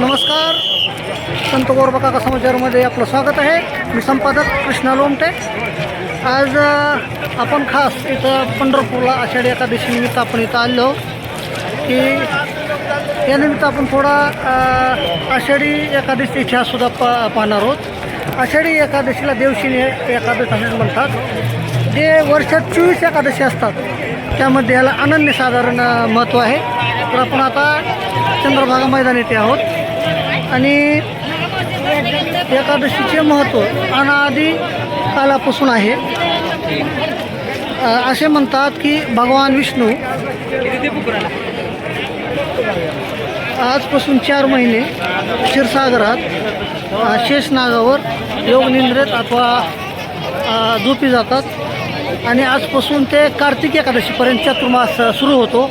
नमस्कार, संत गोरोबा काका समाचारमध्ये आपलं स्वागत आहे. मी संपादक कृष्णा लोमटे. आज आपण खास इथं पंढरपूरला आषाढी एकादशी निमित्त आपण इथं आलो की यानिमित्त आपण थोडा आषाढी एकादशी इतिहाससुद्धा पाहणार आहोत. आषाढी एकादशीला देवशिनी एकादशी असे म्हणतात. जे वर्षात 24 एकादशी असतात त्यामध्ये याला अनन्यसाधारण महत्त्व आहे. तर आपण आता चंद्रभागा मैदान येथे आहोत आणि एकादशीचे महत्त्व अनादी कालापासून आहे. असे म्हणतात की भगवान विष्णू आजपासून 4 महिने क्षीरसागरात शेषनागावर योगनिद्रेत अथवा झोपी जातात आणि आजपासून ते कार्तिक एकादशीपर्यंत चातुर्मास सुरू होतो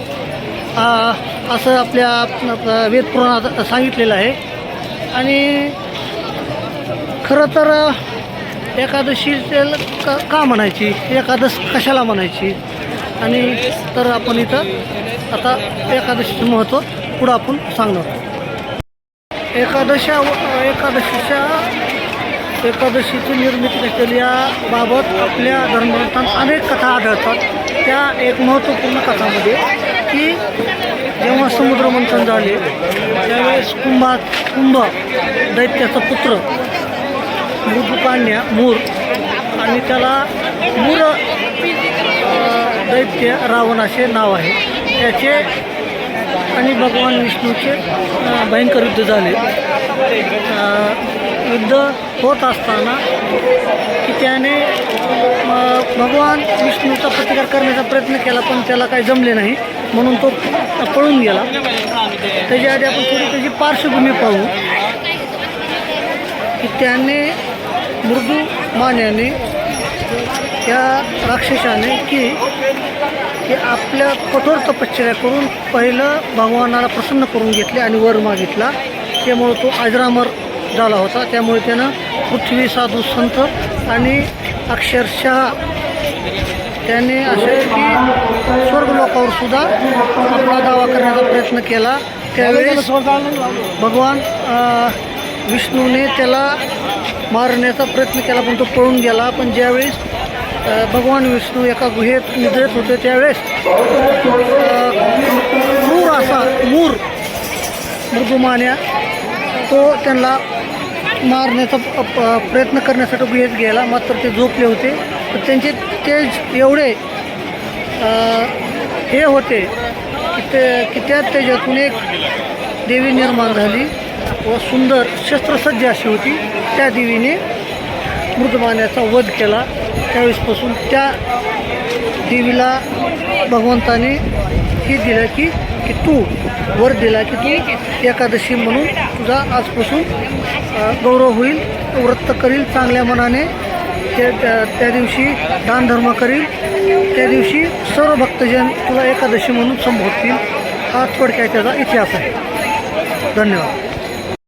असं आपल्या वेदपुराणात सांगितलेलं आहे. आणि खरं तर एकादशी का म्हणायची, एकादश कशाला म्हणायची, आणि तर आपण इथं आता एकादशीचं महत्त्व पुढं आपण सांगणार. एकादशीची निर्मिती केली याबाबत आपल्या धर्मग्रंथात अनेक कथा आढळतात. त्या एक महत्त्वपूर्ण कथामध्ये की जेव्हा समुद्रमंथन झाले त्यावेळेस कुंभ दैत्याचा पुत्र मृदुकान्या मूर आणि त्याला मूर दैत्य रावण असे नाव आहे त्याचे आणि भगवान विष्णूचे भयंकर युद्ध झाले. युद्ध होत असताना की त्याने भगवान विष्णूचा प्रतिकार करण्याचा प्रयत्न केला पण त्याला काही जमले नाही म्हणून तो पळून गेला. त्याच्या आधी आपण थोडी त्याची पार्श्वभूमी पाहू की त्याने मृदू मान्याने त्या राक्षसाने की आपल्या कठोर तपश्चर्या करून पहिलं भगवानाला प्रसन्न करून घेतले आणि वर मागितला. त्यामुळे तो अजरामर झाला होता. त्यामुळे त्यानं पृथ्वी, साधू, संत आणि अक्षरशः त्याने असे की स्वर्गलोकावर सुद्धा आपला दावा करण्याचा प्रयत्न केला. त्यावेळेस भगवान विष्णूने त्याला मारण्याचा प्रयत्न केला पण तो पळून गेला. पण ज्यावेळेस भगवान विष्णू एका गुहेत निद्रेत होते त्यावेळेस मूर मृदुमान्या तो त्यांना मारण्याचा प्रयत्न करण्यासाठी गुहेत गेला. मात्र ते झोपले होते. तर त्यांचे तेज एवढे हे होते की त्या तेजातून एक देवी निर्माण झाली व सुंदर शस्त्रसज्ज अशी होती. त्या देवीने मृदुमान्याचा वध केला. त्यावेळेसपासून त्या देवीला भगवंताने हे दिलं की तू वर दिला की तू एकादशी म्हणून तुझा आजपासून गौरव होईल, व्रत करील चांगल्या मनाने, त्या दिवशी दानधर्म करील, त्या दिवशी सर्व भक्तजन तुला एकादशी म्हणून संबोधतील. हा थोडक्यात त्याचा इतिहास आहे. धन्यवाद.